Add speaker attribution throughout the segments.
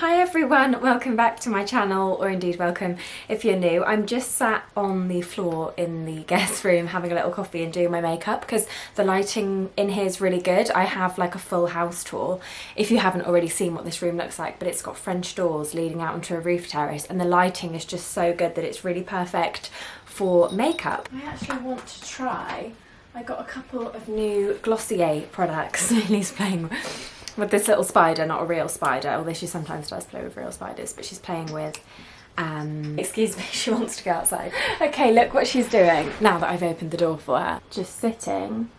Speaker 1: Hi everyone, welcome back to my channel, or indeed welcome if you're new. I'm just sat on the floor in the guest room having a little coffee and doing my makeup because the lighting in here is really good. I have like a full house tour if you haven't already seen what this room looks like, but it's got French doors leading out onto a roof terrace and the lighting is just so good that it's really perfect for makeup. I actually want to try, I got a couple of new Glossier products. Lily's playing with this little spider, not a real spider, although she sometimes does play with real spiders, but she's playing with, excuse me, she wants to go outside. Okay, look what she's doing now that I've opened the door for her. Just sitting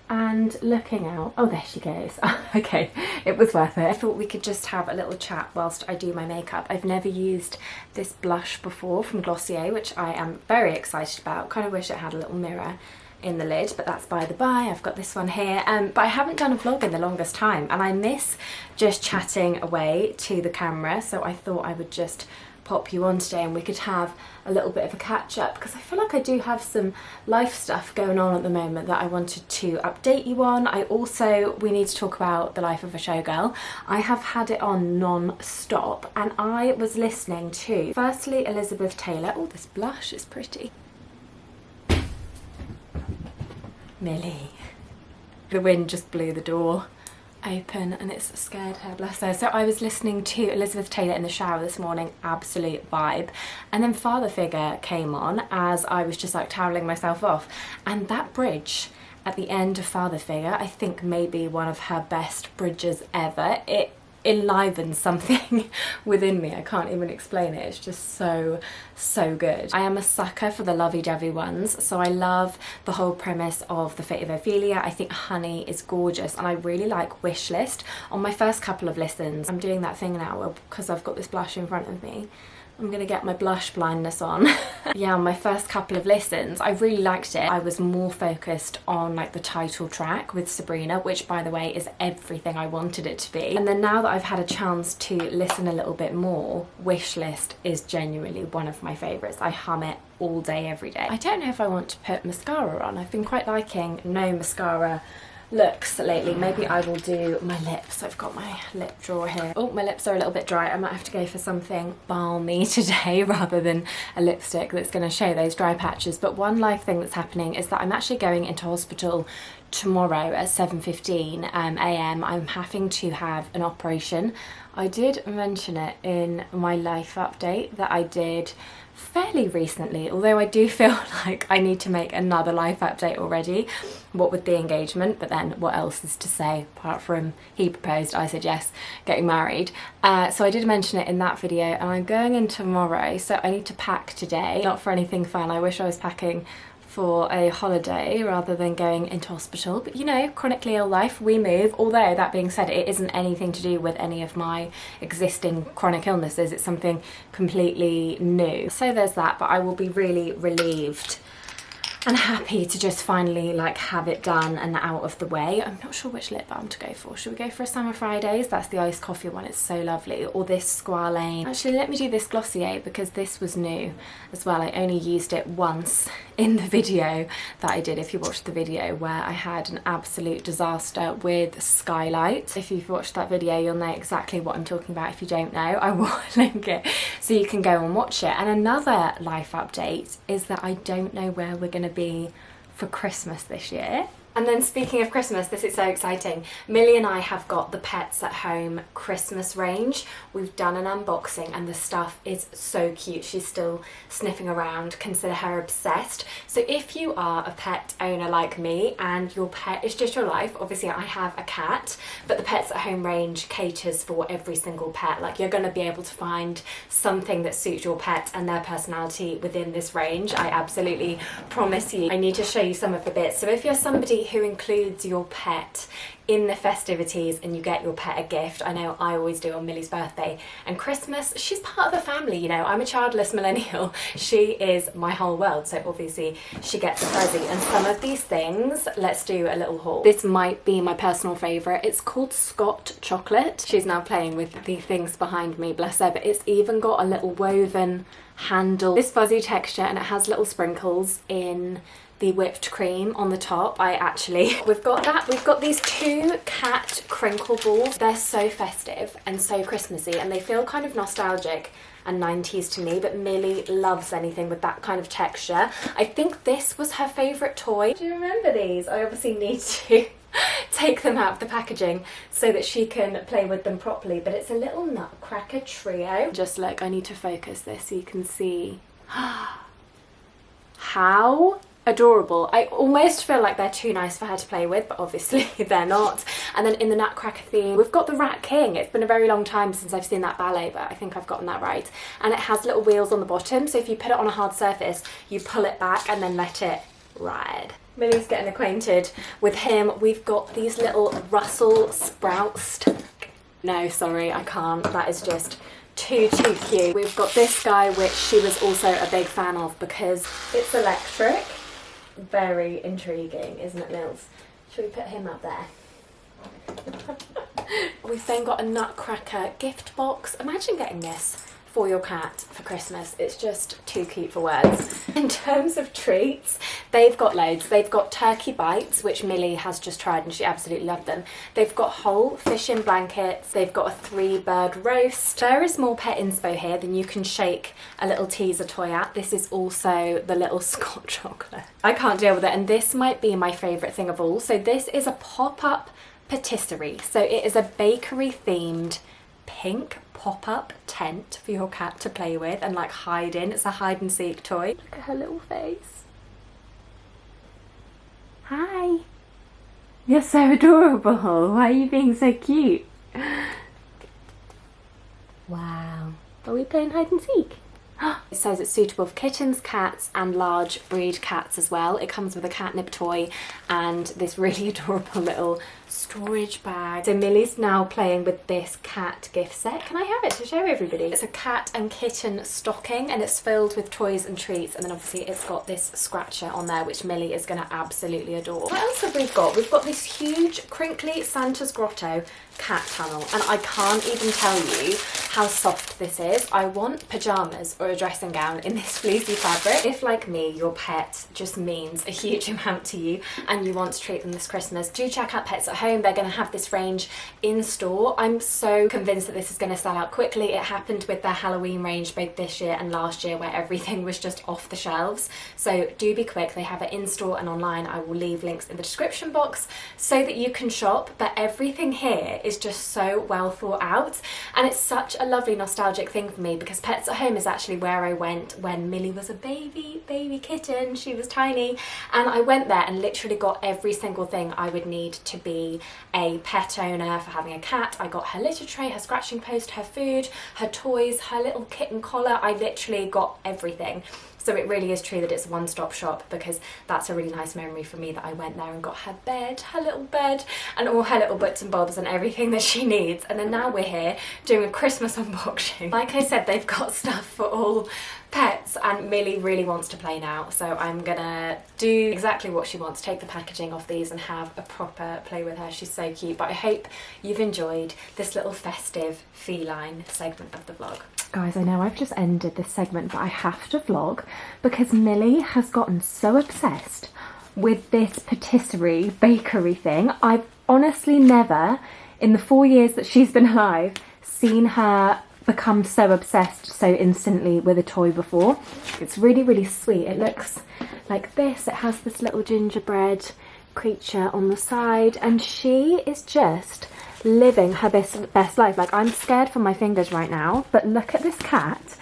Speaker 1: and looking out. Oh, there she goes. Okay, it was worth it. I thought we could just have a little chat whilst I do my makeup. I've never used this blush before from Glossier, which I am very excited about. Kind of wish it had a little mirror in the lid, but that's by the by. I've got this one here, but I haven't done a vlog in the longest time and I miss just chatting away to the camera, so I thought I would just pop you on today and we could have a little bit of a catch up because I feel like I do have some life stuff going on at the moment that I wanted to update you on. We need to talk about the life of a showgirl. I have had it on non-stop and I was listening to firstly Elizabeth Taylor. Oh, this blush is pretty. Millie. The wind just blew the door open and it's scared her, bless her. So I was listening to Elizabeth Taylor in the shower this morning, absolute vibe. And then Father Figure came on as I was just like toweling myself off. And that bridge at the end of Father Figure, I think maybe one of her best bridges ever. It enlivens something within me. I can't even explain it. It's just so good. I am a sucker for the lovey-dovey ones, so I love the whole premise of the Fate of Ophelia. I think Honey is gorgeous and I really like Wishlist. On my first couple of listens, I'm doing that thing now because I've got this blush in front of me. I'm gonna get my blush blindness on. Yeah, on my first couple of listens, I really liked it. I was more focused on like the title track with Sabrina, which by the way is everything I wanted it to be. And then now that I've had a chance to listen a little bit more, Wishlist is genuinely one of my favourites. I hum it all day, every day. I don't know if I want to put mascara on. I've been quite liking no mascara looks lately. Maybe I will do my lips. I've got my lip drawer here. Oh, my lips are a little bit dry. I might have to go for something balmy today rather than a lipstick that's going to show those dry patches. But one life thing that's happening is that I'm actually going into hospital tomorrow at 7:15 a.m. I'm having to have an operation. I did mention it in my life update that I did fairly recently, although I do feel like I need to make another life update already, what with the engagement, but then what else is to say apart from he proposed, I said yes, getting married. So I did mention it in that video and I'm going in tomorrow, so I need to pack today. Not for anything fun, I wish I was packing for a holiday rather than going into hospital, but you know, chronically ill life, we move. Although that being said, it isn't anything to do with any of my existing chronic illnesses, it's something completely new. So there's that, but I will be really relieved and happy to just finally like have it done and out of the way. I'm not sure which lip balm to go for. Should we go for a Summer Fridays? That's the iced coffee one, it's so lovely. Or this Squalane. Actually, let me do this Glossier because this was new as well. I only used it once in the video that I did, if you watched the video where I had an absolute disaster with Skylight. If you've watched that video, you'll know exactly what I'm talking about. If you don't know, I will link it so you can go and watch it. And another life update is that I don't know where we're going to be for Christmas this year. And then speaking of Christmas, this is so exciting. Millie and I have got the Pets at Home Christmas range. We've done an unboxing and the stuff is so cute. She's still sniffing around, consider her obsessed. So if you are a pet owner like me and your pet is just your life, obviously I have a cat, but the Pets at Home range caters for every single pet. Like, you're going to be able to find something that suits your pet and their personality within this range. I absolutely promise you. I need to show you some of the bits. So if you're somebody who includes your pet in the festivities and you get your pet a gift, I know I always do on Millie's birthday and Christmas, she's part of the family, you know. I'm a childless millennial, she is my whole world, so obviously she gets a present. And some of these things, let's do a little haul. This might be my personal favourite. It's called Scott Chocolate. She's now playing with the things behind me, bless her, but it's even got a little woven handle. This fuzzy texture and it has little sprinkles in the whipped cream on the top. We've got that. We've got these 2 cat crinkle balls. They're so festive and so Christmassy, and they feel kind of nostalgic and 90s to me, but Millie loves anything with that kind of texture. I think this was her favourite toy. Do you remember these? I obviously need to take them out of the packaging so that she can play with them properly, but it's a little nutcracker trio. Just look, I need to focus this so you can see. How adorable. I almost feel like they're too nice for her to play with, but obviously they're not. And then in the nutcracker theme, we've got the Rat King. It's been a very long time since I've seen that ballet, but I think I've gotten that right. And it has little wheels on the bottom, so if you put it on a hard surface, you pull it back and then let it ride. Millie's getting acquainted with him. We've got these little Russell Sprouts. No, sorry, I can't. That is just too cute. We've got this guy, which she was also a big fan of because it's electric. Very intriguing, isn't it, Mills? Should we put him up there? We've then got a nutcracker gift box. Imagine getting this for your cat for Christmas. It's just too cute for words. In terms of treats, they've got loads. They've got turkey bites, which Millie has just tried and she absolutely loved them. They've got whole fish in blankets. They've got a 3-bird roast. There is more pet inspo here than you can shake a little teaser toy at. This is also the little Scotch chocolate. I can't deal with it, and this might be my favourite thing of all. So this is a pop-up patisserie. So it is a bakery themed pink pop-up tent for your cat to play with and like hide in. It's a hide and seek toy. Look at her little face. Hi. You're so adorable. Why are you being so cute? Wow. Are we playing hide and seek? It says it's suitable for kittens, cats and large breed cats as well. It comes with a catnip toy and this really adorable little storage bag. So Millie's now playing with this cat gift set. Can I have it to show everybody? It's a cat and kitten stocking and it's filled with toys and treats, and then obviously it's got this scratcher on there which Millie is going to absolutely adore. What else have we got? We've got this huge crinkly Santa's Grotto cat tunnel, and I can't even tell you how soft this is. I want pyjamas or a dressing gown in this fleecy fabric. If, like me, your pet just means a huge amount to you and you want to treat them this Christmas, do check out Pets at Home. They're going to have this range in store. I'm so convinced that this is going to sell out quickly. It happened with their Halloween range both this year and last year where everything was just off the shelves. So do be quick. They have it in store and online. I will leave links in the description box so that you can shop, but everything here is just so well thought out, and it's such a lovely nostalgic thing for me because Pets at Home is actually where I went when Millie was a baby kitten. She was tiny, and I went there and literally got every single thing I would need to be a pet owner for having a cat. I got her litter tray, her scratching post, her food, her toys, her little kitten collar. I literally got everything. So it really is true that it's a one-stop shop, because that's a really nice memory for me that I went there and got her bed, her little bed, and all her little bits and bobs and everything that she needs. And then now we're here doing a Christmas unboxing. Like I said, they've got stuff for all pets, and Millie really wants to play now, so I'm gonna do exactly what she wants, take the packaging off these and have a proper play with her. She's so cute. But I hope you've enjoyed this little festive feline segment of the vlog. Guys, I know I've just ended this segment, but I have to vlog because Millie has gotten so obsessed with this patisserie bakery thing. I've honestly never, in the 4 years that she's been alive, seen her become so obsessed so instantly with a toy before. It's really, really sweet. It looks like this. It has this little gingerbread creature on the side, and she is just living her best life. Like, I'm scared for my fingers right now, but look at this cat.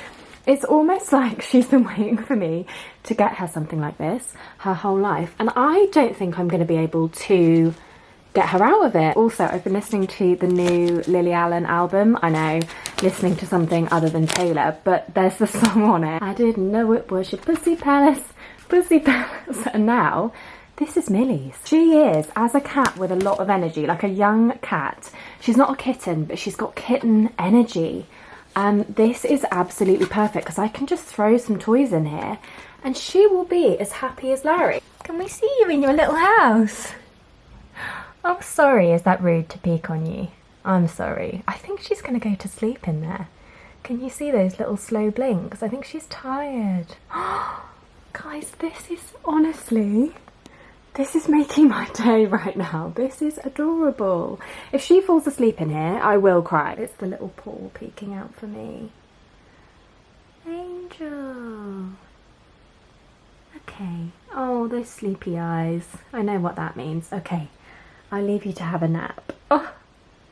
Speaker 1: It's almost like she's been waiting for me to get her something like this her whole life, and I don't think I'm going to be able to get her out of it. Also, I've been listening to the new Lily Allen album. I know, listening to something other than Taylor, but there's the song on it. I didn't know it was your pussy palace, and now this is Millie's. She is, as a cat with a lot of energy, like a young cat. She's not a kitten, but she's got kitten energy. This is absolutely perfect because I can just throw some toys in here and she will be as happy as Larry. Can we see you in your little house? Oh, sorry, is that rude to peek on you? I'm sorry. I think she's going to go to sleep in there. Can you see those little slow blinks? I think she's tired. Guys, this is honestly, this is making my day right now. This is adorable. If she falls asleep in here, I will cry. It's the little paw peeking out for me. Angel. Okay. Oh, those sleepy eyes. I know what that means. Okay. I'll leave you to have a nap. Oh,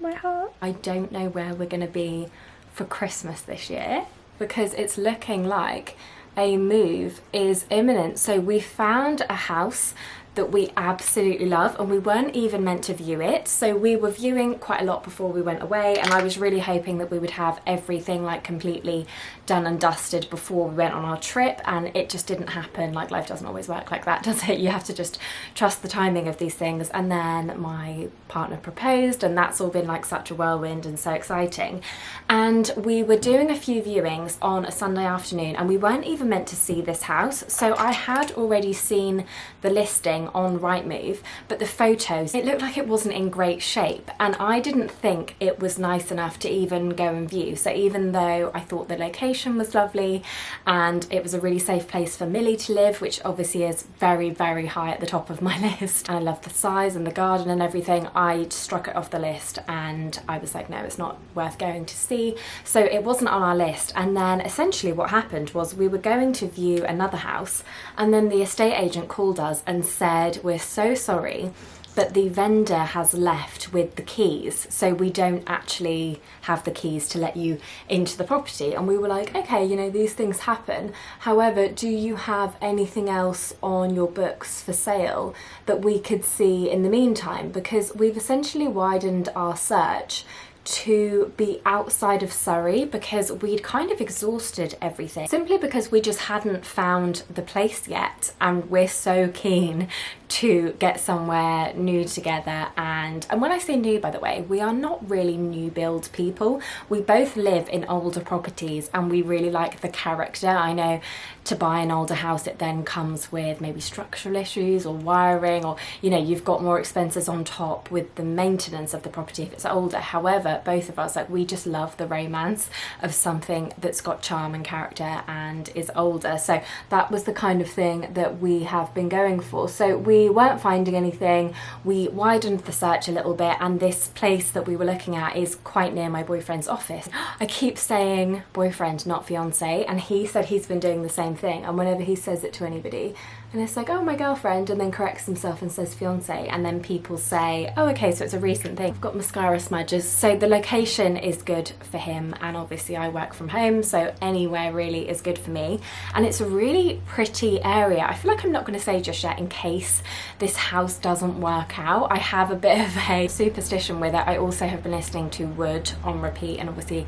Speaker 1: my heart. I don't know where we're going to be for Christmas this year because it's looking like a move is imminent. So we found a house that we absolutely love and we weren't even meant to view it. So we were viewing quite a lot before we went away and I was really hoping that we would have everything like completely done and dusted before we went on our trip, and it just didn't happen. Like, life doesn't always work like that, does it? You have to just trust the timing of these things. And then my partner proposed and that's all been like such a whirlwind and so exciting. And we were doing a few viewings on a Sunday afternoon and we weren't even meant to see this house. So I had already seen the listing on Rightmove, but the photos, it looked like it wasn't in great shape and I didn't think it was nice enough to even go and view. So even though I thought the location was lovely and it was a really safe place for Millie to live, which obviously is very, very high at the top of my list, and I love the size and the garden and everything, I struck it off the list and I was like, no, it's not worth going to see. So it wasn't on our list. And then essentially what happened was we were going to view another house and then the estate agent called us and said, we're so sorry, but the vendor has left with the keys, so we don't actually have the keys to let you into the property. And we were like, okay, you know, these things happen. However, do you have anything else on your books for sale that we could see in the meantime? Because we've essentially widened our search to be outside of Surrey because we'd kind of exhausted everything, simply because we just hadn't found the place yet, and we're so keen to get somewhere new together. And when I say new, by the way, we are not really new build people. We both live in older properties and we really like the character. I know to buy an older house it then comes with maybe structural issues or wiring, or you know, you've got more expenses on top with the maintenance of the property if it's older. However, both of us, like, we just love the romance of something that's got charm and character and is older. So that was the kind of thing that we have been going for. So we weren't finding anything. We widened the search a little bit and this place that we were looking at is quite near my boyfriend's office. I keep saying boyfriend, not fiance, and he said he's been doing the same thing, and whenever he says it to anybody and it's like, oh, my girlfriend, and then corrects himself and says fiance, and then people say, oh, okay, so it's a recent thing. I've got mascara smudges. So the location is good for him, and obviously I work from home, so anywhere really is good for me. And it's a really pretty area. I feel like I'm not going to say just yet in case this house doesn't work out. I have a bit of a superstition with it. I also have been listening to Wood on repeat, and obviously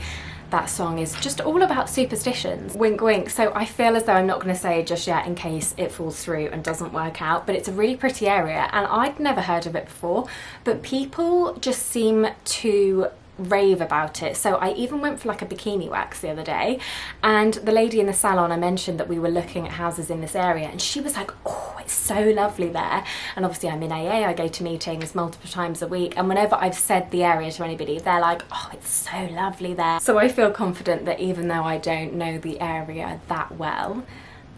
Speaker 1: that song is just all about superstitions. Wink wink. So I feel as though I'm not going to say just yet in case it falls through and doesn't work out, but it's a really pretty area and I'd never heard of it before, but people just seem to rave about it. So I even went for like a bikini wax the other day, and the lady in the salon, I mentioned that we were looking at houses in this area, and she was like, oh, it's so lovely there. And obviously I'm in AA, I go to meetings multiple times a week, and whenever I've said the area to anybody, they're like, oh, it's so lovely there. So I feel confident that even though I don't know the area that well,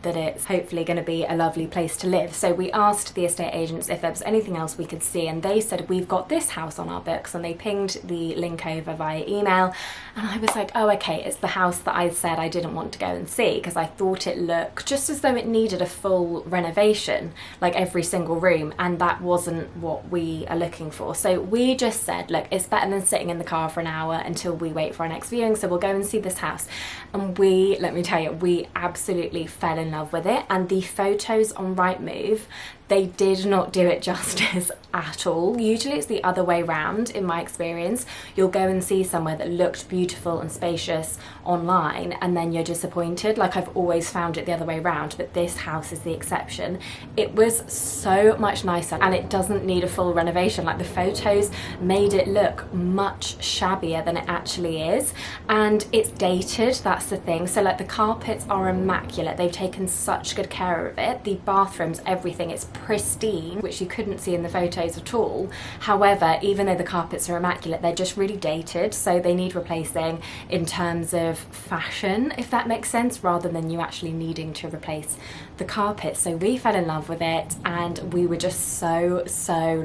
Speaker 1: that it's hopefully going to be a lovely place to live. So we asked the estate agents if there was anything else we could see, and they said, we've got this house on our books, and they pinged the link over via email. And I was like, oh, okay, it's the house that I said I didn't want to go and see because I thought it looked just as though it needed a full renovation, like every single room, and that wasn't what we are looking for. So we just said, look, it's better than sitting in the car for an hour until we wait for our next viewing, so we'll go and see this house. And we, let me tell you, we absolutely fell in love with it, and the photos on Rightmove, they did not do it justice at all. Usually it's the other way round in my experience. You'll go and see somewhere that looked beautiful and spacious online and then you're disappointed. Like, I've always found it the other way round, but this house is the exception. It was so much nicer and it doesn't need a full renovation. Like, the photos made it look much shabbier than it actually is, and it's dated, that's the thing. So like, the carpets are immaculate, they've taken such good care of it, the bathrooms, everything, it's pristine, which you couldn't see in the photos at all. However, even though the carpets are immaculate, they're just really dated, so they need replacing in terms of fashion, if that makes sense, rather than you actually needing to replace the carpet. So we fell in love with it, and we were just so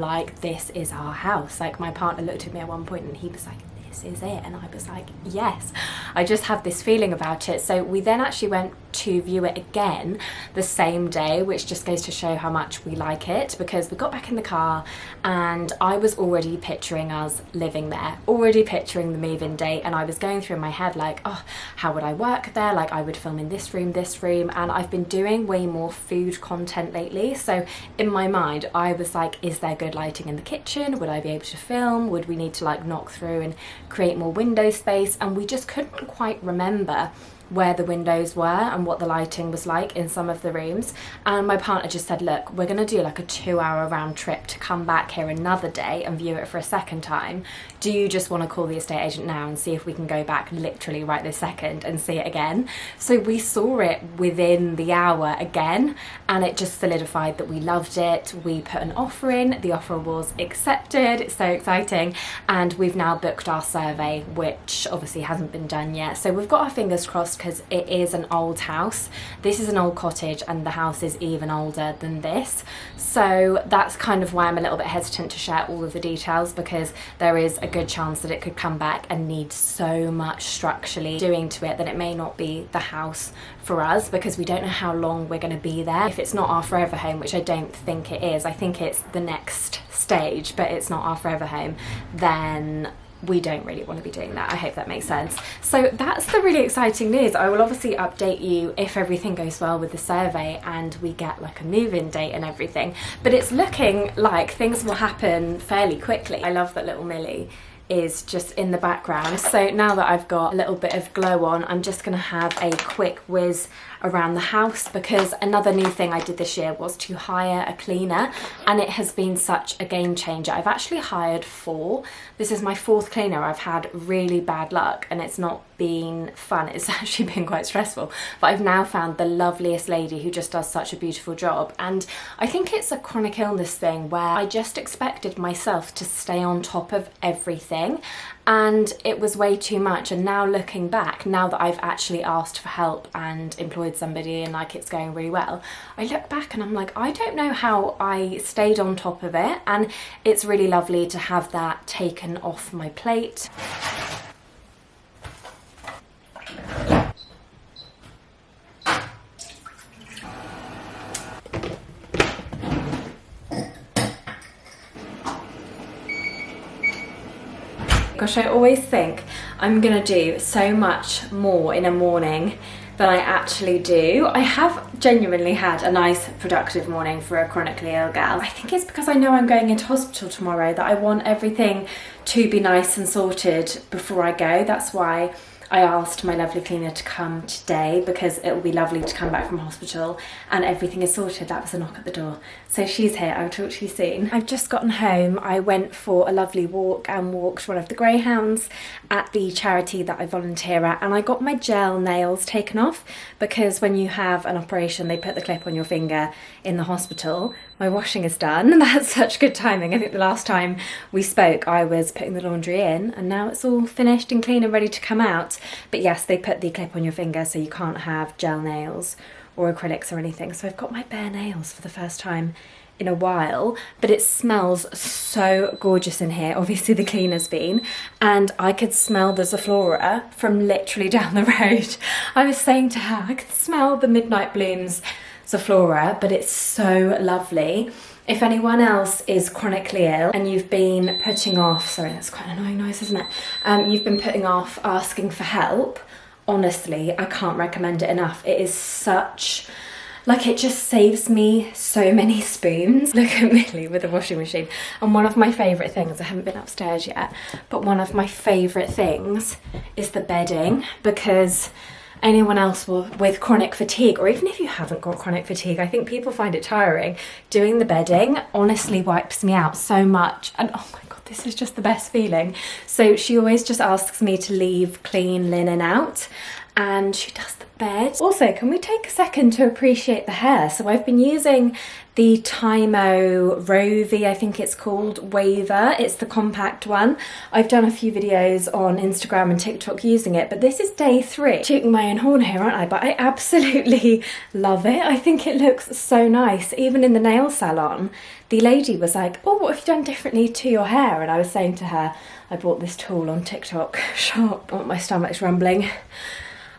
Speaker 1: like, this is our house. Like, my partner looked at me at one point and he was like, this is it, and I was like, yes, I just have this feeling about it. So we then actually went to view it again the same day, which just goes to show how much we like it, because we got back in the car and I was already picturing us living there, already picturing the move-in date, and I was going through in my head like, oh, how would I work there? Like, I would film in this room, and I've been doing way more food content lately, so in my mind I was like, is there good lighting in the kitchen? Would I be able to film? Would we need to like knock through and create more window space? And we just couldn't quite remember where the windows were and what the lighting was like in some of the rooms. And my partner just said, look, we're gonna do like a 2-hour round trip to come back here another day and view it for a second time. Do you just want to call the estate agent now and see if we can go back literally right this second and see it again? So we saw it within the hour again, and it just solidified that we loved it. We put an offer in, the offer was accepted. It's so exciting, and we've now booked our survey, which obviously hasn't been done yet. So we've got our fingers crossed, because it is an old house. This is an old cottage, and the house is even older than this. So that's kind of why I'm a little bit hesitant to share all of the details, because there is a good chance that it could come back and need so much structurally doing to it that it may not be the house for us, because we don't know how long we're going to be there. If it's not our forever home, which I don't think it is, I think it's the next stage, but it's not our forever home, then we don't really want to be doing that. I hope that makes sense. So that's the really exciting news. I will obviously update you if everything goes well with the survey and we get like a move-in date and everything, but it's looking like things will happen fairly quickly. I love that little Millie is just in the background. So now that I've got a little bit of glow on, I'm just gonna have a quick whiz around the house, because another new thing I did this year was to hire a cleaner, and it has been such a game changer. I've actually hired 4. This is my 4th cleaner. I've had really bad luck and it's not been fun. It's actually been quite stressful, but I've now found the loveliest lady who just does such a beautiful job. And I think it's a chronic illness thing where I just expected myself to stay on top of everything, and it was way too much. And now looking back, now that I've actually asked for help and employed somebody and like it's going really well, I look back and I'm like, I don't know how I stayed on top of it, and it's really lovely to have that taken off my plate. Gosh, I always think I'm gonna do so much more in a morning than I actually do. I have genuinely had a nice productive morning for a chronically ill gal. I think it's because I know I'm going into hospital tomorrow that I want everything to be nice and sorted before I go. That's why I asked my lovely cleaner to come today, because it will be lovely to come back from hospital and everything is sorted. That was a knock at the door. So she's here. I'll talk to you soon. I've just gotten home. I went for a lovely walk and walked one of the greyhounds at the charity that I volunteer at, and I got my gel nails taken off, because when you have an operation they put the clip on your finger in the hospital. My washing is done, and that's such good timing. I think the last time we spoke I was putting the laundry in, and now it's all finished and clean and ready to come out. But yes, they put the clip on your finger so you can't have gel nails or acrylics or anything. So I've got my bare nails for the first time in a while, but it smells so gorgeous in here. Obviously the cleaner's been, and I could smell the Zoflora from literally down the road. I was saying to her, I could smell the Midnight Blooms Zoflora, but it's so lovely. If anyone else is chronically ill and you've been putting off, sorry, that's quite an annoying noise, isn't it? You've been putting off asking for help, honestly, I can't recommend it enough. It is such, like, it just saves me so many spoons. Look at Millie with the washing machine. And one of my favourite things, I haven't been upstairs yet, but one of my favourite things is the bedding, because anyone else with chronic fatigue, or even if you haven't got chronic fatigue, I think people find it tiring. Doing the bedding honestly wipes me out so much, and oh my god, this is just the best feeling. So she always just asks me to leave clean linen out, and she does the bed. Also, can we take a second to appreciate the hair? So I've been using the Tymo Rovie, I think it's called, Waver. It's the compact one. I've done a few videos on Instagram and TikTok using it, but this is day 3. Tooting my own horn here, aren't I? But I absolutely love it. I think it looks so nice. Even in the nail salon, the lady was like, oh, what have you done differently to your hair? And I was saying to her, I bought this tool on TikTok shop. Oh, my stomach's rumbling.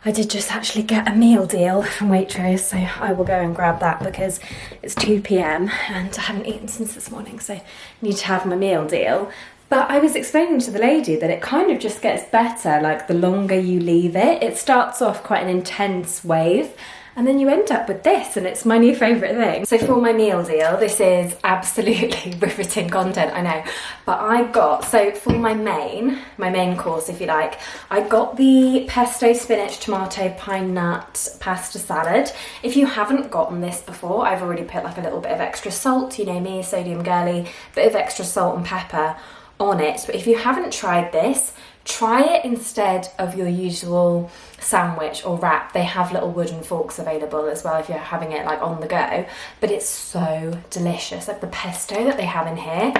Speaker 1: I did just actually get a meal deal from Waitrose, so I will go and grab that because it's 2 p.m. and I haven't eaten since this morning, so I need to have my meal deal. But I was explaining to the lady that it kind of just gets better, like the longer you leave it. It starts off quite an intense wave, and then you end up with this, and it's my new favourite thing. So for my meal deal, this is absolutely riveting content, I know. But I got, so for my main course, if you like, I got the pesto spinach tomato pine nut pasta salad. If you haven't gotten this before, I've already put like a little bit of extra salt, you know me, sodium girly, bit of extra salt and pepper on it. But if you haven't tried this, try it instead of your usual sandwich or wrap. They have little wooden forks available as well if you're having it like on the go, but it's so delicious. Like the pesto that they have in here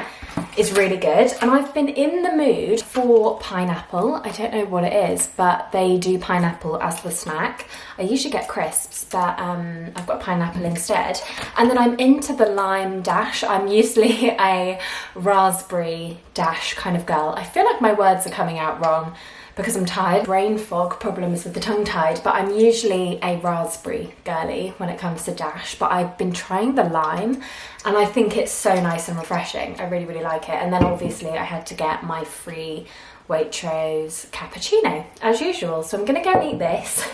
Speaker 1: is really good, and I've been in the mood for pineapple. I don't know what it is, but they do pineapple as the snack. I usually get crisps, but I've got pineapple instead. And then I'm into the lime dash. I'm usually a raspberry dash kind of girl. I feel like my words are coming out wrong because I'm tired. Brain fog, problems with the tongue tied, but I'm usually a raspberry girly when it comes to dash. But I've been trying the lime and I think it's so nice and refreshing. I really, really like it. And then obviously I had to get my free Waitrose cappuccino as usual. So I'm gonna go and eat this.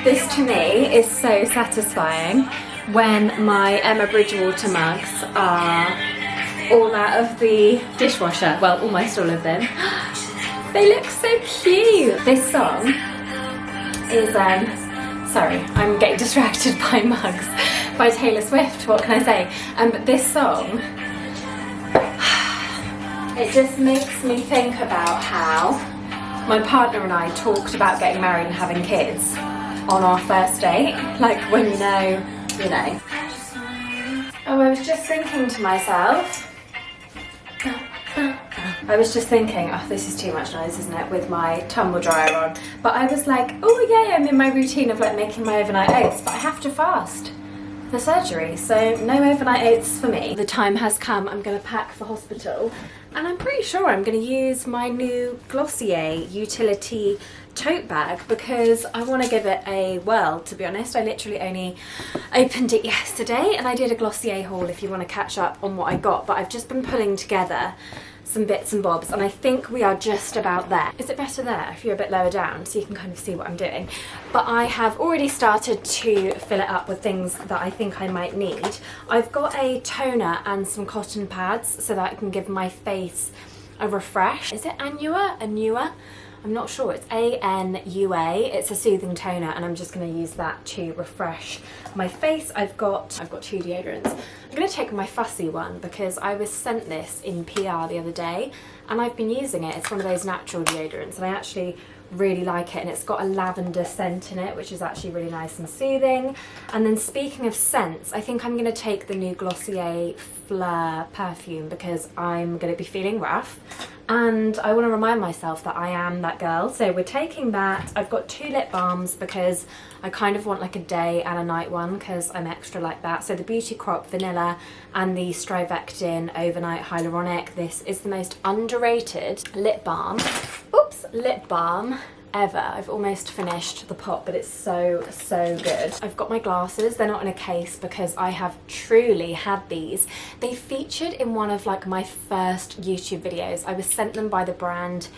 Speaker 1: This to me is so satisfying when my Emma Bridgewater mugs are all out of the dishwasher. Well, almost all of them. They look so cute. This song is, sorry, I'm getting distracted by mugs, by Taylor Swift, what can I say? But this song, it just makes me think about how my partner and I talked about getting married and having kids on our first date, like when you know, you know. Oh, I was just thinking to myself, oh, this is too much noise, isn't it, with my tumble dryer on. But I was like, oh yeah, I'm in my routine of like making my overnight oats, but I have to fast for surgery, so no overnight oats for me. The time has come, I'm gonna pack for hospital, and I'm pretty sure I'm gonna use my new Glossier utility tote bag because I want to give it a whirl, to be honest. I literally only opened it yesterday and I did a Glossier haul if you want to catch up on what I got, but I've just been pulling together some bits and bobs and I think we are just about there. Is it better there if you're a bit lower down so you can kind of see what I'm doing? But I have already started to fill it up with things that I think I might need. I've got a toner and some cotton pads so that I can give my face a refresh. Is it Anua? I'm not sure, it's A-N-U-A. It's a soothing toner and I'm just gonna use that to refresh my face. I've got 2 deodorants. I'm gonna take my Fussy one because I was sent this in PR the other day and I've been using it. It's one of those natural deodorants and I actually really like it, and it's got a lavender scent in it which is actually really nice and soothing. And then speaking of scents, I think I'm going to take the new Glossier Fleur perfume because I'm going to be feeling rough and I want to remind myself that I am that girl. So we're taking that. I've got 2 lip balms because I kind of want like a day and a night one because I'm extra like that. So the Beauty Crop Vanilla and the Strivectin Overnight Hyaluronic. This is the most underrated lip balm. Oops, lip balm ever. I've almost finished the pot, but it's so, so good. I've got my glasses. They're not in a case because I have truly had these. They featured in one of like my first YouTube videos. I was sent them by the brand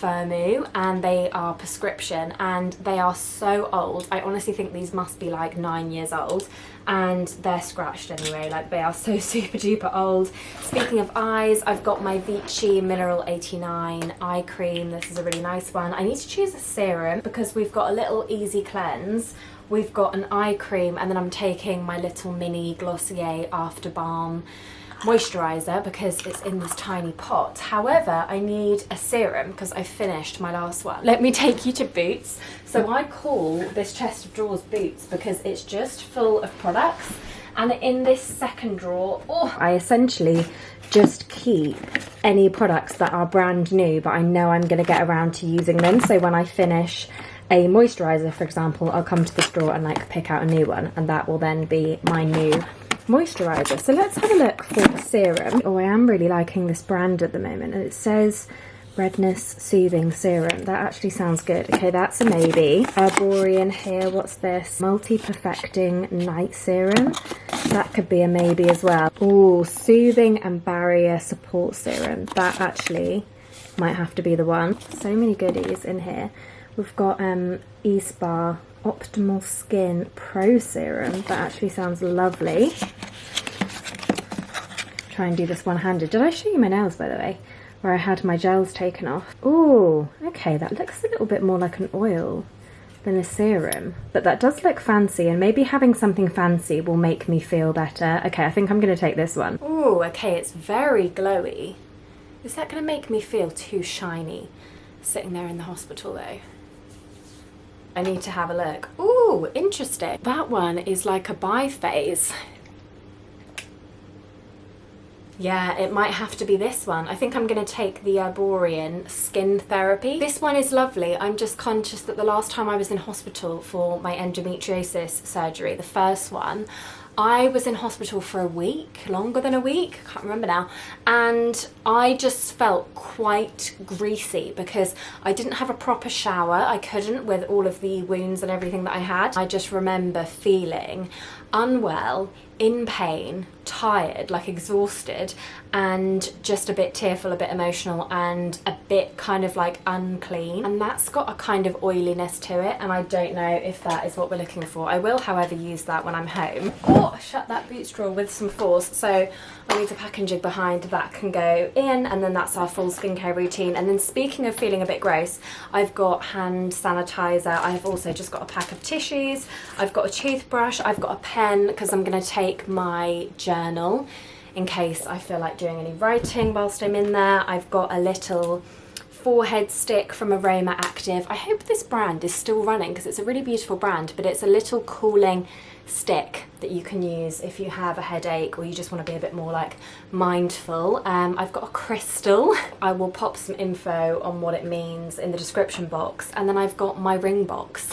Speaker 1: Firmoo and they are prescription and they are so old. I honestly think these must be like 9 years old and they're scratched anyway, like they are so super duper old. Speaking of eyes, I've got my Vichy Mineral 89 eye cream. This is a really nice one. I need to choose a serum because we've got a little easy cleanse, we've got an eye cream, and then I'm taking my little mini Glossier After Balm moisturizer because it's in this tiny pot. However, I need a serum because I finished my last one. Let me take you to Boots. So I call this chest of drawers Boots because it's just full of products, and in this second drawer, I essentially just keep any products that are brand new but I know I'm going to get around to using them. So when I finish a moisturizer, for example, I'll come to this drawer and like pick out a new one, and that will then be my new moisturizer. So let's have a look for the serum. I am really liking this brand at the moment, and it says Redness Soothing Serum. That actually sounds good. Okay, that's a maybe. Arborian here, what's this? Multi-Perfecting Night Serum. That could be a maybe as well. Oh, Soothing and Barrier Support Serum. That actually might have to be the one. So many goodies in here. We've got eSpa Optimal Skin Pro Serum. That actually sounds lovely. Try and do this one-handed. Did I show you my nails, by the way? Where I had my gels taken off. Oh, okay, that looks a little bit more like an oil than a serum. But that does look fancy, and maybe having something fancy will make me feel better. Okay, I think I'm going to take this one. Oh, okay, it's very glowy. Is that going to make me feel too shiny sitting there in the hospital, though? I need to have a look. Ooh, interesting. That one is like a biphase. Yeah, it might have to be this one. I think I'm going to take the Arborian Skin Therapy. This one is lovely. I'm just conscious that the last time I was in hospital for my endometriosis surgery, the first one, I was in hospital for a week, longer than a week, I can't remember now, and I just felt quite greasy because I didn't have a proper shower. I couldn't with all of the wounds and everything that I had. I just remember feeling unwell, in pain, tired, like exhausted, and just a bit tearful, a bit emotional, and a bit kind of like unclean. And that's got a kind of oiliness to it, and I don't know if that is what we're looking for. I will, however, use that when I'm home. Oh, I shut that Boots drawer with some force, so I need the packaging behind that can go in, and then that's our full skincare routine. And then speaking of feeling a bit gross, I've got hand sanitizer. I've also just got a pack of tissues. I've got a toothbrush. I've got a pen because I'm going to take my journal in case I feel like doing any writing whilst I'm in there. I've got a little forehead stick from Aroma Active. I hope this brand is still running because it's a really beautiful brand, but it's a little cooling stick that you can use if you have a headache or you just want to be a bit more like mindful. I've got a crystal. I will pop some info on what it means in the description box, and then I've got my ring box.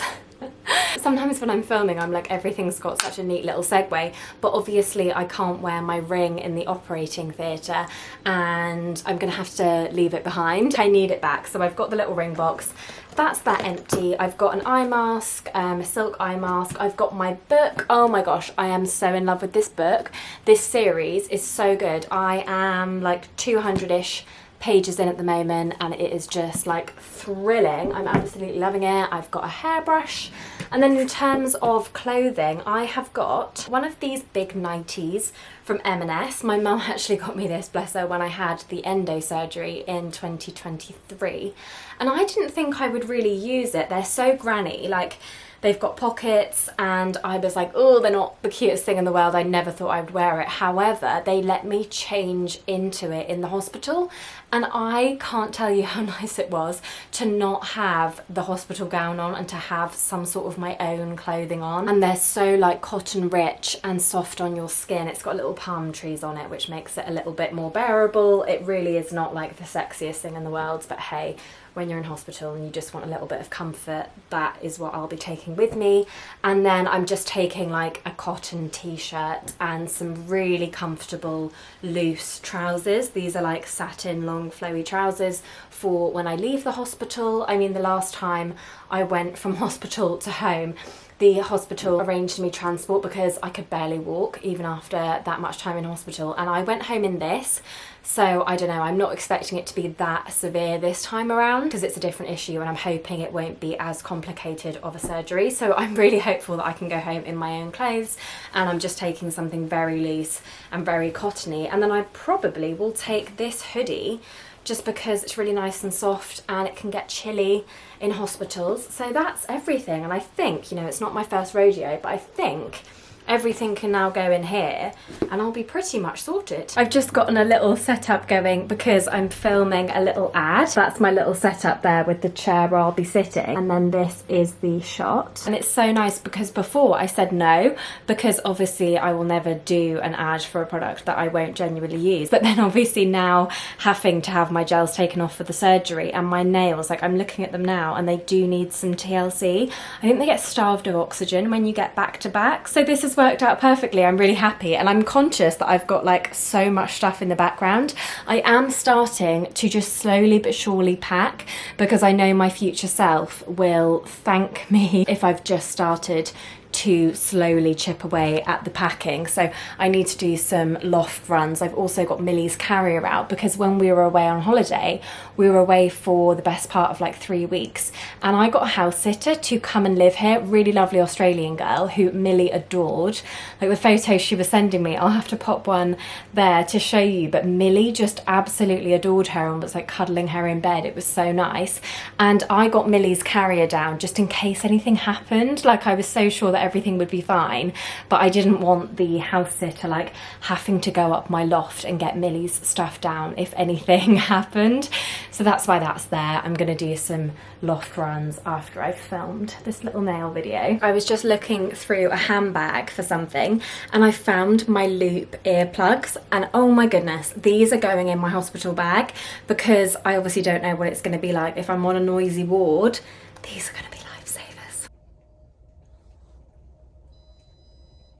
Speaker 1: Sometimes when I'm filming, I'm like, everything's got such a neat little segue, but obviously I can't wear my ring in the operating theatre and I'm gonna have to leave it behind. I need it back, so I've got the little ring box. That's that empty. I've got an eye mask, a silk eye mask. I've got my book. Oh my gosh, I am so in love with this book. This series is so good. I am like 200-ish pages in at the moment, and it is just like thrilling. I'm absolutely loving it. I've got a hairbrush, and then in terms of clothing, I have got one of these big nighties from M&S. My mum actually got me this, bless her, when I had the endo surgery in 2023, and I didn't think I would really use it. They're so granny, like they've got pockets, and I was like, oh, they're not the cutest thing in the world. I never thought I would wear it. However, they let me change into it in the hospital, and I can't tell you how nice it was to not have the hospital gown on and to have some sort of my own clothing on. And they're so like cotton rich and soft on your skin. It's got little palm trees on it, which makes it a little bit more bearable. It really is not like the sexiest thing in the world, but hey, when you're in hospital and you just want a little bit of comfort, that is what I'll be taking with me. And then I'm just taking like a cotton t-shirt and some really comfortable loose trousers. These are like satin long flowy trousers for when I leave the hospital. I mean, the last time I went from hospital to home, the hospital arranged me transport because I could barely walk even after that much time in hospital, and I went home in this. So I don't know, I'm not expecting it to be that severe this time around because it's a different issue, and I'm hoping it won't be as complicated of a surgery. So I'm really hopeful that I can go home in my own clothes, and I'm just taking something very loose and very cottony. And then I probably will take this hoodie just because it's really nice and soft and it can get chilly in hospitals. So that's everything, and I think, you know, it's not my first rodeo, but I think everything can now go in here and I'll be pretty much sorted. I've just gotten a little setup going because I'm filming a little ad. That's my little setup there with the chair where I'll be sitting, and then this is the shot. And it's so nice because before I said no, because obviously I will never do an ad for a product that I won't genuinely use, but then obviously now having to have my gels taken off for the surgery, and my nails, like I'm looking at them now and they do need some TLC. I think they get starved of oxygen when you get back to back, so this has worked out perfectly. I'm really happy, and I'm conscious that I've got like so much stuff in the background. I am starting to just slowly but surely pack because I know my future self will thank me if I've just started to slowly chip away at the packing. So I need to do some loft runs. I've also got Millie's carrier out because when we were away on holiday, we were away for the best part of like 3 weeks, and I got a house sitter to come and live here, really lovely Australian girl who Millie adored. Like the photos she was sending me, I'll have to pop one there to show you, but Millie just absolutely adored her and was like cuddling her in bed. It was so nice. And I got Millie's carrier down just in case anything happened. Like I was so sure that everything would be fine, but I didn't want the house sitter like having to go up my loft and get Millie's stuff down if anything happened. So that's why that's there. I'm gonna do some loft runs after I've filmed this little nail video. I was just looking through a handbag for something and I found my Loop earplugs, and oh my goodness, these are going in my hospital bag because I obviously don't know what it's going to be like if I'm on a noisy ward. These are going to be lifesavers.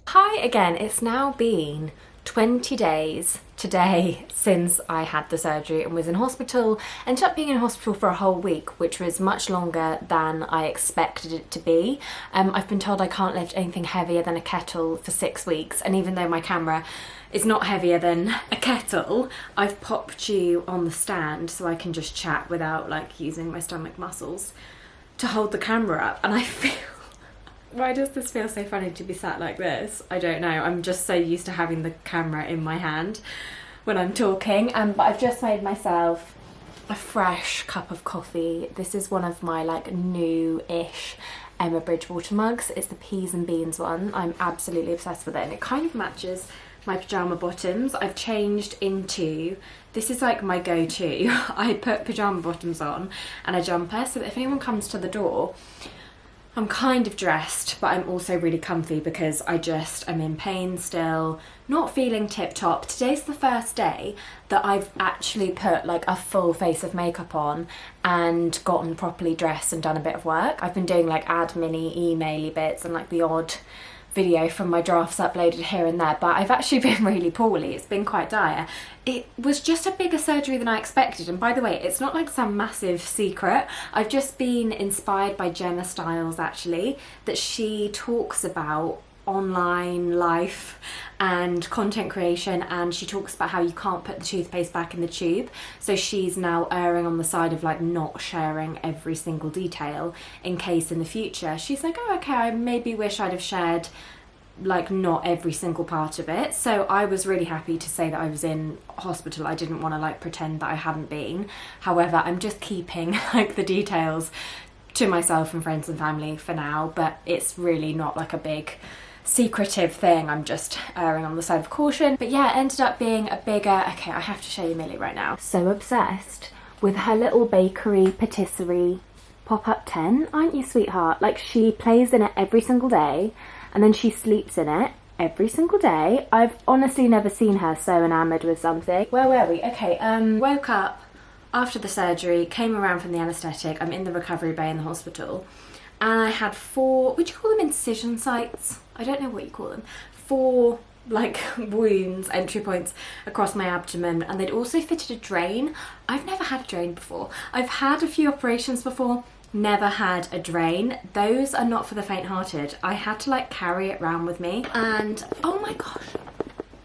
Speaker 1: Hi again, it's now been 20 days today since I had the surgery and was in hospital. Ended up being in hospital for a whole week, which was much longer than I expected it to be. I've been told I can't lift anything heavier than a kettle for 6 weeks, and even though my camera is not heavier than a kettle, I've popped you on the stand so I can just chat without like using my stomach muscles to hold the camera up. And I feel, why does this feel so funny to be sat like this? I don't know, I'm just so used to having the camera in my hand when I'm talking. But I've just made myself a fresh cup of coffee. This is one of my like new-ish Emma Bridgewater mugs. It's the peas and beans one. I'm absolutely obsessed with it, and it kind of matches my pyjama bottoms. I've changed into, this is like my go-to. I put pyjama bottoms on and a jumper so that if anyone comes to the door, I'm kind of dressed, but I'm also really comfy because I'm in pain still, not feeling tip-top. Today's the first day that I've actually put like a full face of makeup on and gotten properly dressed and done a bit of work. I've been doing like admin-y, email-y bits and like the odd video from my drafts uploaded here and there, but I've actually been really poorly. It's been quite dire. It was just a bigger surgery than I expected, and by the way, it's not like some massive secret. I've just been inspired by Gemma Stiles actually, that she talks about online life and content creation, and she talks about how you can't put the toothpaste back in the tube, so she's now erring on the side of like not sharing every single detail in case in the future she's like, oh okay, I maybe wish I'd have shared like not every single part of it. So I was really happy to say that I was in hospital. I didn't want to like pretend that I hadn't been. However, I'm just keeping like the details to myself and friends and family for now, but it's really not like a big secretive thing. I'm just erring on the side of caution. But yeah, it ended up being a bigger, okay, I have to show you Millie right now. So obsessed with her little bakery patisserie pop-up tent, aren't you, sweetheart? Like she plays in it every single day and then she sleeps in it every single day. I've honestly never seen her so enamoured with something. Where were we? Okay, woke up after the surgery, came around from the anaesthetic. I'm in the recovery bay in the hospital, and I had 4, would you call them incision sites? I don't know what you call them. 4 like wounds, entry points across my abdomen, and they'd also fitted a drain. I've never had a drain before. I've had a few operations before, never had a drain. Those are not for the faint-hearted. I had to like carry it around with me, and oh my gosh,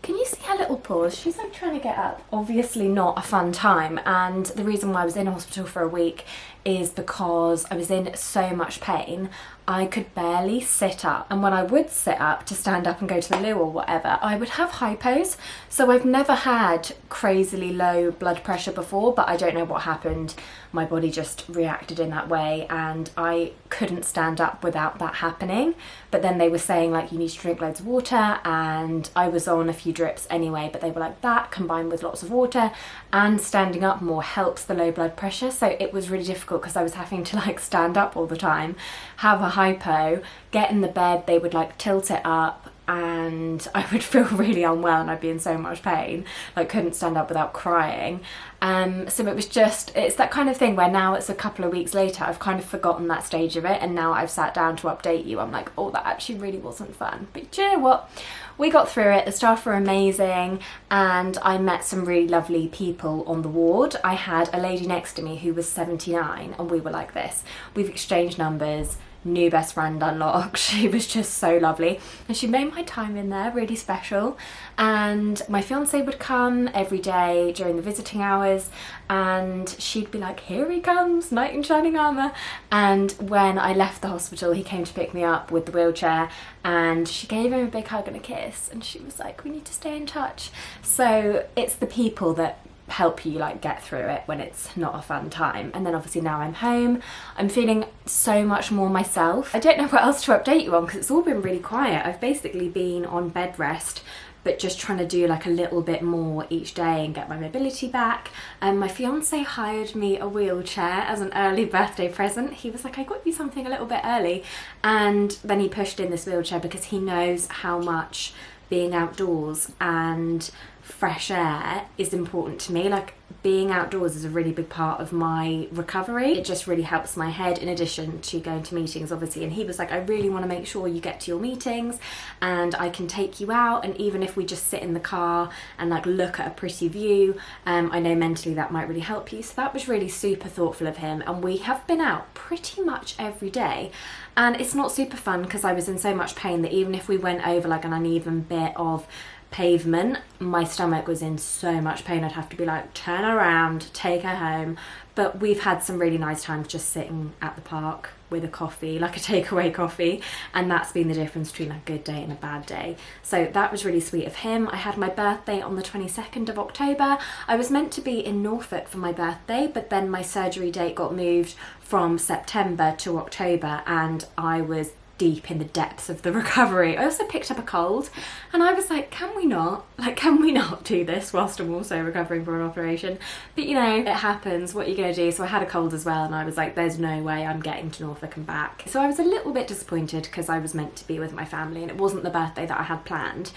Speaker 1: can you see her little paws? She's like trying to get up. Obviously not a fun time, and the reason why I was in hospital for a week is because I was in so much pain. I could barely sit up, and when I would sit up to stand up and go to the loo or whatever, I would have hypos. So I've never had crazily low blood pressure before, but I don't know what happened. My body just reacted in that way, and I couldn't stand up without that happening. But then they were saying like you need to drink loads of water, and I was on a few drips anyway, but they were like that combined with lots of water and standing up more helps the low blood pressure. So it was really difficult because I was having to like stand up all the time, have a hypo, get in the bed, they would like tilt it up, and I would feel really unwell and I'd be in so much pain, like couldn't stand up without crying. So it was just, it's that kind of thing where now it's a couple of weeks later, I've kind of forgotten that stage of it, and now I've sat down to update you, I'm like, oh, that actually really wasn't fun. But do you know what? We got through it, the staff were amazing, and I met some really lovely people on the ward. I had a lady next to me who was 79, and we were like this. We've exchanged numbers, new best friend unlocked. She was just so lovely, and she made my time in there really special. And my fiance would come every day during the visiting hours, and she'd be like, here he comes, knight in shining armour. And when I left the hospital, he came to pick me up with the wheelchair, and she gave him a big hug and a kiss, and she was like, we need to stay in touch. So it's the people that help you like get through it when it's not a fun time. And then obviously now I'm home, I'm feeling so much more myself. I don't know what else to update you on because it's all been really quiet. I've basically been on bed rest, but just trying to do like a little bit more each day and get my mobility back. My fiance hired me a wheelchair as an early birthday present. He was like, I got you something a little bit early, and then he pushed in this wheelchair because he knows how much being outdoors and fresh air is important to me. Like being outdoors is a really big part of my recovery. It just really helps my head in addition to going to meetings obviously. And he was like, I really want to make sure you get to your meetings and I can take you out, and even if we just sit in the car and like look at a pretty view, I know mentally that might really help you. So that was really super thoughtful of him, and we have been out pretty much every day. And it's not super fun because I was in so much pain that even if we went over like an uneven bit of pavement, my stomach was in so much pain I'd have to be like, turn around, take her home. But we've had some really nice times just sitting at the park with a coffee, like a takeaway coffee, and that's been the difference between a good day and a bad day. So that was really sweet of him. I had my birthday on the 22nd of October. I was meant to be in Norfolk for my birthday, but then my surgery date got moved from September to October, and I was deep in the depths of the recovery. I also picked up a cold, and I was like, can we not do this whilst I'm also recovering from an operation? But you know, it happens, what are you gonna do? So I had a cold as well, and I was like, there's no way I'm getting to Norfolk and back. So I was a little bit disappointed because I was meant to be with my family and it wasn't the birthday that I had planned.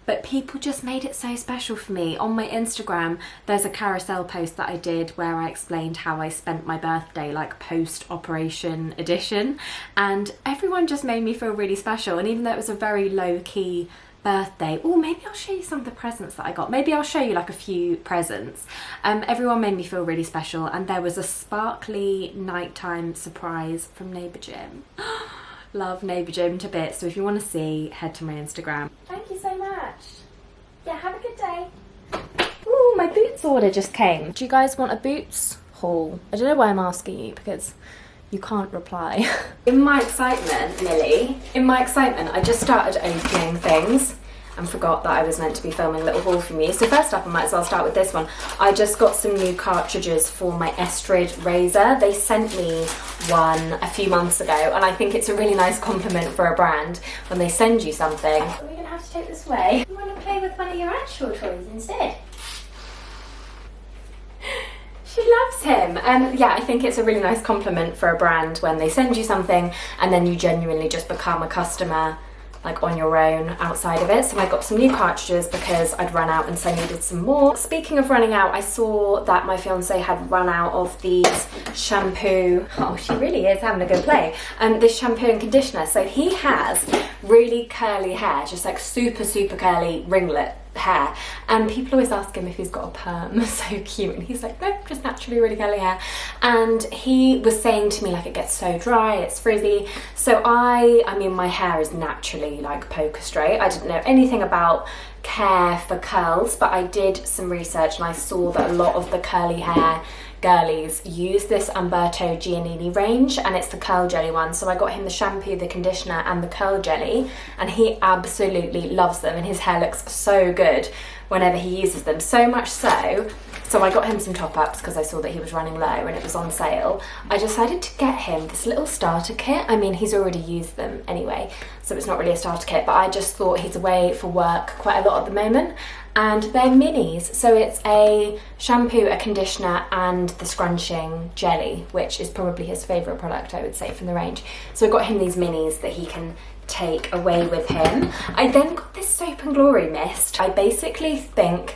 Speaker 1: But people just made it so special for me. On my Instagram, there's a carousel post that I did where I explained how I spent my birthday, like post-operation edition, and everyone just made me feel really special. And even though it was a very low-key birthday, oh, maybe I'll show you some of the presents that I got. Maybe I'll show you like a few presents. Everyone made me feel really special, and there was a sparkly nighttime surprise from Neighbour Jim. Love Neighbour Jim to bits, so if you want to see, head to my Instagram. Thank you so much. Yeah, have a good day. Ooh, my Boots order just came. Do you guys want a Boots haul? I don't know why I'm asking you, because you can't reply. In my excitement, Millie, I just started opening things and forgot that I was meant to be filming a little haul from you. So first up, I might as well start with this one. I just got some new cartridges for my Estrid razor. They sent me one a few months ago, and I think it's a really nice compliment for a brand when they send you something. Are we gonna have to take this away? You wanna play with one of your actual toys instead? She loves him. Yeah, I think it's a really nice compliment for a brand when they send you something and then you genuinely just become a customer like on your own outside of it. So I got some new cartridges because I'd run out and so I needed some more. Speaking of running out, I saw that my fiance had run out of these shampoo. Oh, she really is having a good play. This shampoo and conditioner. So he has really curly hair, just like super, super curly ringlet hair, and people always ask him if he's got a perm. So cute. And he's like, no, just naturally really curly hair. And he was saying to me, like, it gets so dry, it's frizzy. So I mean, my hair is naturally like poker straight. I didn't know anything about care for curls, but I did some research and I saw that a lot of the curly hair girlies use this Umberto Giannini range, and it's the curl jelly one. So I got him the shampoo, the conditioner and the curl jelly, and he absolutely loves them, and his hair looks so good whenever he uses them. So much so I got him some top-ups because I saw that he was running low and it was on sale. I decided to get him this little starter kit. I mean, he's already used them anyway, so it's not really a starter kit, but I just thought he's away for work quite a lot at the moment, and they're minis. So it's a shampoo, a conditioner and the scrunching jelly, which is probably his favourite product, I would say, from the range. So I got him these minis that he can take away with him. I then got this Soap and Glory mist. I basically think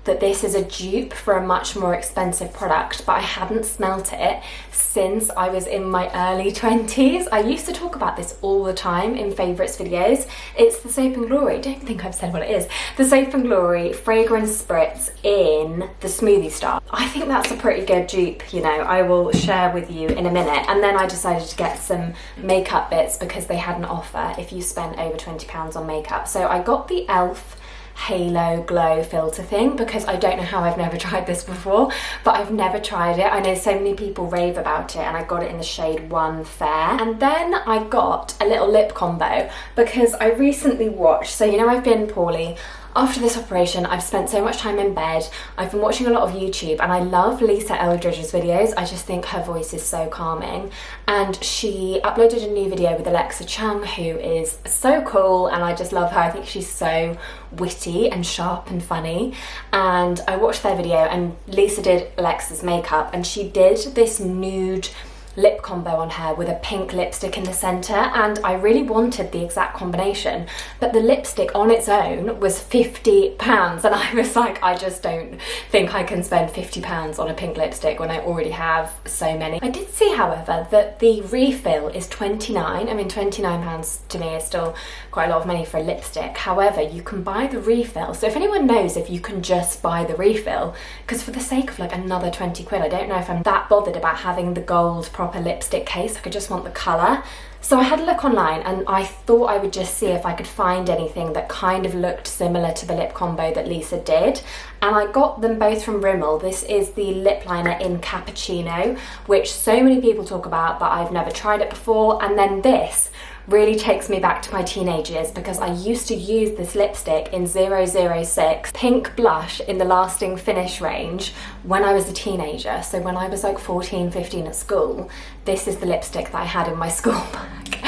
Speaker 1: that this is a dupe for a much more expensive product, but I hadn't smelt it since I was in my early 20s. I used to talk about this all the time in favourites videos. It's the Soap and Glory, I don't think I've said what it is, the Soap and Glory Fragrance Spritz in the Smoothie Star. I think that's a pretty good dupe, you know, I will share with you in a minute. And then I decided to get some makeup bits because they had an offer if you spent over £20 on makeup. So I got the e.l.f. Halo Glow filter thing because I don't know how I've never tried this before, but I've never tried it. I know so many people rave about it, and I got it in the shade 1 Fair. And then I got a little lip combo because I recently watched, so you know I've been poorly. After this operation, I've spent so much time in bed. I've been watching a lot of YouTube, and I love Lisa Eldridge's videos. I just think her voice is so calming. And she uploaded a new video with Alexa Chung, who is so cool, and I just love her. I think she's so witty and sharp and funny. And I watched their video, and Lisa did Alexa's makeup, and she did this nude lip combo on her with a pink lipstick in the centre, and I really wanted the exact combination, but the lipstick on its own was £50, and I was like, I just don't think I can spend £50 on a pink lipstick when I already have so many. I did see, however, that the refill is £29. I mean, £29 to me is still quite a lot of money for a lipstick. However, you can buy the refill, so if anyone knows if you can just buy the refill, because for the sake of like another 20 quid, I don't know if I'm that bothered about having the gold proper lipstick case. Like, I just want the colour. So I had a look online, and I thought I would just see if I could find anything that kind of looked similar to the lip combo that Lisa did, and I got them both from Rimmel. This is the lip liner in Cappuccino, which so many people talk about, but I've never tried it before. And then this really takes me back to my teenage years because I used to use this lipstick in 006 pink blush in the Lasting Finish range when I was a teenager. So when I was like 14, 15 at school, this is the lipstick that I had in my school bag.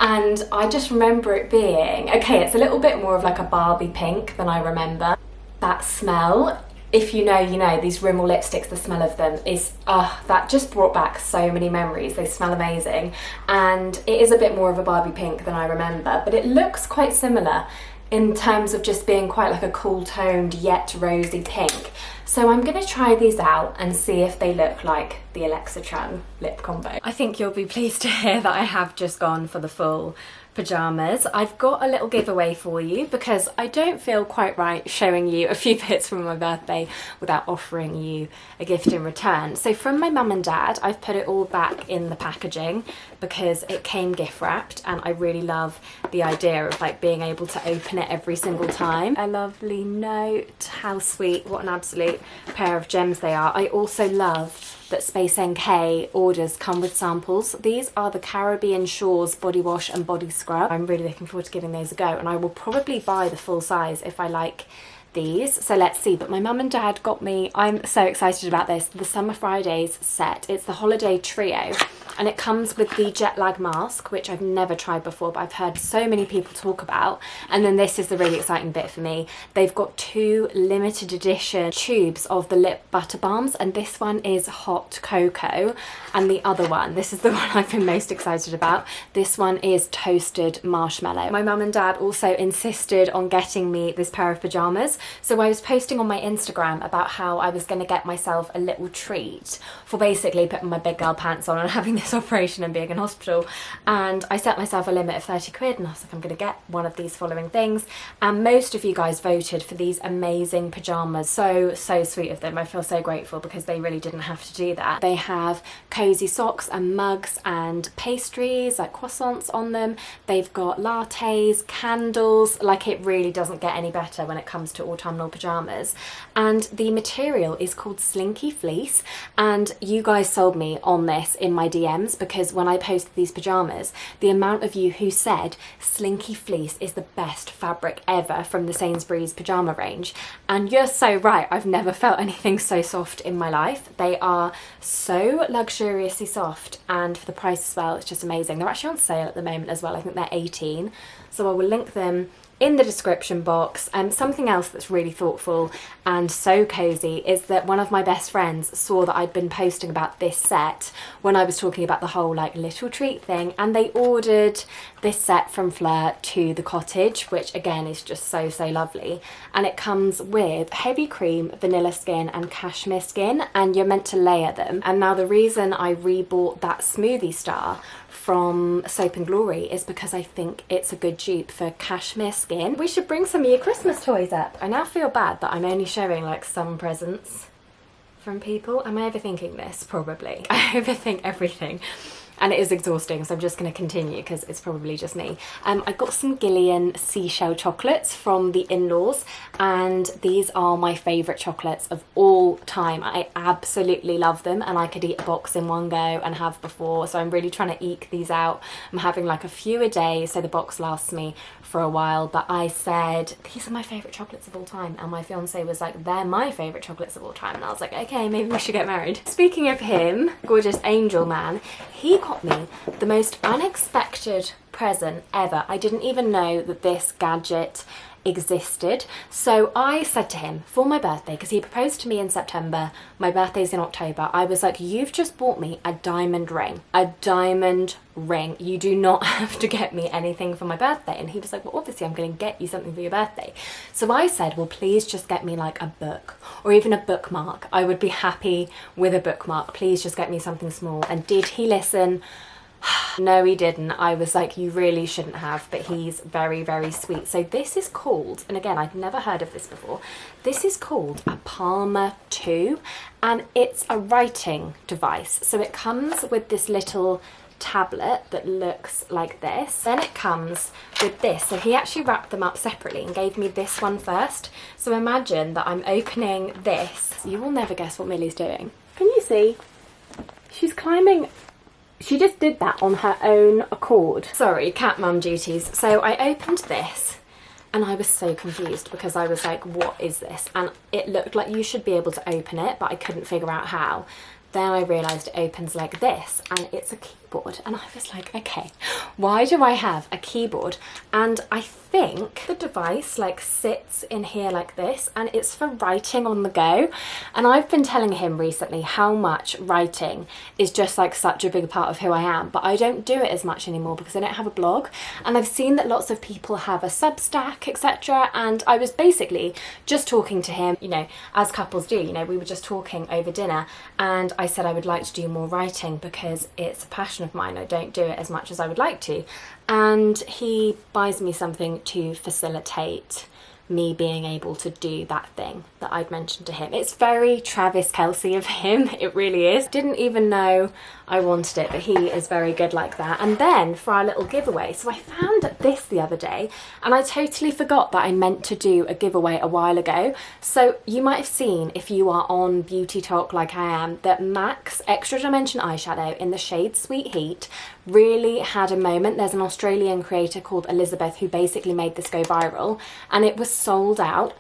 Speaker 1: And I just remember it being, okay, it's a little bit more of like a Barbie pink than I remember. That smell, if you know, you know, these Rimmel lipsticks, the smell of them is, that just brought back so many memories. They smell amazing, and it is a bit more of a Barbie pink than I remember, but it looks quite similar in terms of just being quite like a cool toned yet rosy pink. So I'm gonna try these out and see if they look like the Alexa Chung lip combo. I think you'll be pleased to hear that I have just gone for the full pyjamas. I've got a little giveaway for you because I don't feel quite right showing you a few bits from my birthday without offering you a gift in return. So from my mum and dad, I've put it all back in the packaging because it came gift wrapped, and I really love the idea of like being able to open it every single time. A lovely note, how sweet, what an absolute pair of gems they are. I also love that Space NK orders come with samples. These are the Caribbean Shores body wash and body scrub. I'm really looking forward to giving those a go, and I will probably buy the full size if I like these. So let's see. But my mum and dad got me, I'm so excited about this, the Summer Fridays set. It's the holiday trio, and it comes with the jet lag mask, which I've never tried before, but I've heard so many people talk about. And then this is the really exciting bit for me. They've got 2 limited edition tubes of the lip butter balms, and this one is hot cocoa, and the other one, this is the one I've been most excited about, this one is toasted marshmallow. My mum and dad also insisted on getting me this pair of pyjamas, so I was posting on my Instagram about how I was going to get myself a little treat for basically putting my big girl pants on and having this this operation and being in hospital, and I set myself a limit of 30 quid and I was like, I'm gonna get one of these following things, and most of you guys voted for these amazing pyjamas. So sweet of them. I feel so grateful because they really didn't have to do that. They have cozy socks and mugs and pastries like croissants on them. They've got lattes, candles, like it really doesn't get any better when it comes to autumnal pyjamas. And the material is called Slinky Fleece, and you guys sold me on this in my DMs because when I posted these pyjamas, the amount of you who said Slinky Fleece is the best fabric ever from the Sainsbury's pyjama range, and you're so right. I've never felt anything so soft in my life. They are so luxuriously soft, and for the price as well, it's just amazing. They're actually on sale at the moment as well. I think they're 18, so I will link them in the description box. Something else that's really thoughtful and so cozy is that one of my best friends saw that I'd been posting about this set when I was talking about the whole like little treat thing, and they ordered this set from Fleur to the cottage, which again is just so lovely. And it comes with heavy cream, vanilla skin and cashmere skin, and you're meant to layer them. And now the reason I rebought that Smoothie Star from Soap and Glory is because I think it's a good dupe for cashmere skin. We should bring some of your Christmas toys up. I now feel bad that I'm only showing like some presents from people. Am I overthinking this? Probably. I overthink everything. And it is exhausting, so I'm just going to continue because it's probably just me. I got some Gillian seashell chocolates from the in-laws, and these are my favourite chocolates of all time. I absolutely love them, and I could eat a box in one go and have before, so I'm really trying to eke these out. I'm having like a few a day so the box lasts me for a while, but I said these are my favourite chocolates of all time, and my fiance was like, they're my favourite chocolates of all time, and I was like, okay, maybe we should get married. Speaking of him, gorgeous angel man, he got me the most unexpected present ever. I didn't even know that this gadget existed. So I said to him for my birthday, because he proposed to me in September, my birthday's in October, I was like, you've just bought me a diamond ring. A diamond ring. You do not have to get me anything for my birthday. And he was like, well, obviously I'm going to get you something for your birthday. So I said, well, please just get me like a book or even a bookmark. I would be happy with a bookmark. Please just get me something small. And did he listen? No, he didn't. I was like, you really shouldn't have, but he's very sweet. So this is called, and again, I'd never heard of this before, this is called a Palmer 2, and it's a writing device. So it comes with this little tablet that looks like this. Then it comes with this. So he actually wrapped them up separately and gave me this one first. So imagine that I'm opening this. You will never guess what Millie's doing. Can you see? She's climbing. She just did that on her own accord. Sorry, cat mum duties. So I opened this and I was so confused because I was like, what is this? And it looked like you should be able to open it, but I couldn't figure out how. Then I realised it opens like this, and it's a keyboard. And I was like, okay, why do I have a keyboard? And I think the device like sits in here like this, and it's for writing on the go. And I've been telling him recently how much writing is just like such a big part of who I am, but I don't do it as much anymore because I don't have a blog. And I've seen that lots of people have a Substack, etc. And I was basically just talking to him, you know, as couples do, you know, we were just talking over dinner, and I said I would like to do more writing because it's a passion of mine. I don't do it as much as I would like to. And he buys me something to facilitate me being able to do that thing that I'd mentioned to him. It's very Travis Kelce of him, it really is. Didn't even know I wanted it, but he is very good like that. And then for our little giveaway, so I found this the other day and I totally forgot that I meant to do a giveaway a while ago. So you might have seen, if you are on Beauty Talk like I am, that MAC's Extra Dimension eyeshadow in the shade Sweet Heat really had a moment. There's an Australian creator called Elizabeth who basically made this go viral, and it was sold out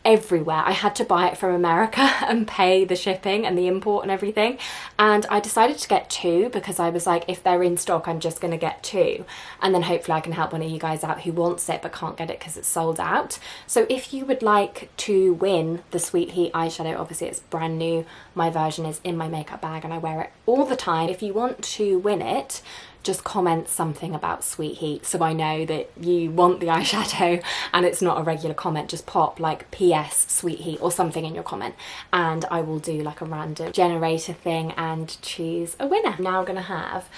Speaker 1: everywhere. I had to buy it from America and pay the shipping and the import and everything, and I decided to get two because I was like, if they're in stock, I'm just going to get two, and then hopefully I can help one of you guys out who wants it but can't get it because it's sold out. So if you would like to win the Sweet Heat eyeshadow, obviously it's brand new, my version is in my makeup bag and I wear it all the time. If you want to win it, just comment something about Sweet Heat so I know that you want the eyeshadow and it's not a regular comment. Just pop like PS Sweet Heat or something in your comment and I will do like a random generator thing and choose a winner. I'm now gonna have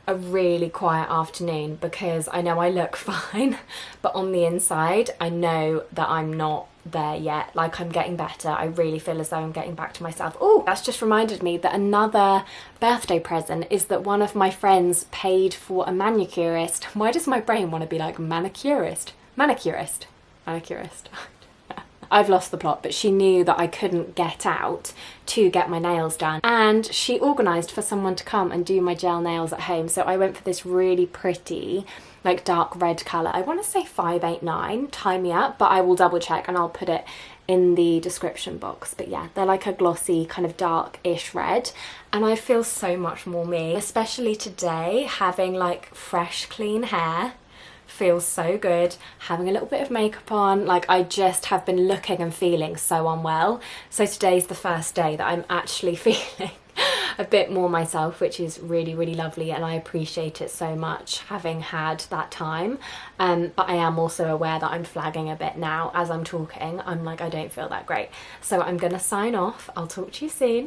Speaker 1: a really quiet afternoon because I know I look fine, but on the inside I know that I'm not there yet. Like, I'm getting better. I really feel as though I'm getting back to myself. Oh, that's just reminded me that another birthday present is that one of my friends paid for a manicurist. Why does my brain want to be like manicurist? Manicurist. Manicurist. I've lost the plot, but she knew that I couldn't get out to get my nails done and she organised for someone to come and do my gel nails at home. So I went for this really pretty like dark red colour. I want to say 589, tie me up, but I will double check and I'll put it in the description box. But yeah, they're like a glossy kind of dark-ish red and I feel so much more me, especially today, having like fresh clean hair. Feels so good, having a little bit of makeup on. Like, I just have been looking and feeling so unwell, so today's the first day that I'm actually feeling a bit more myself, which is really, really lovely and I appreciate it so much having had that time. But I am also aware that I'm flagging a bit now as I'm talking. I'm like, I don't feel that great, so I'm gonna sign off. I'll talk to you soon.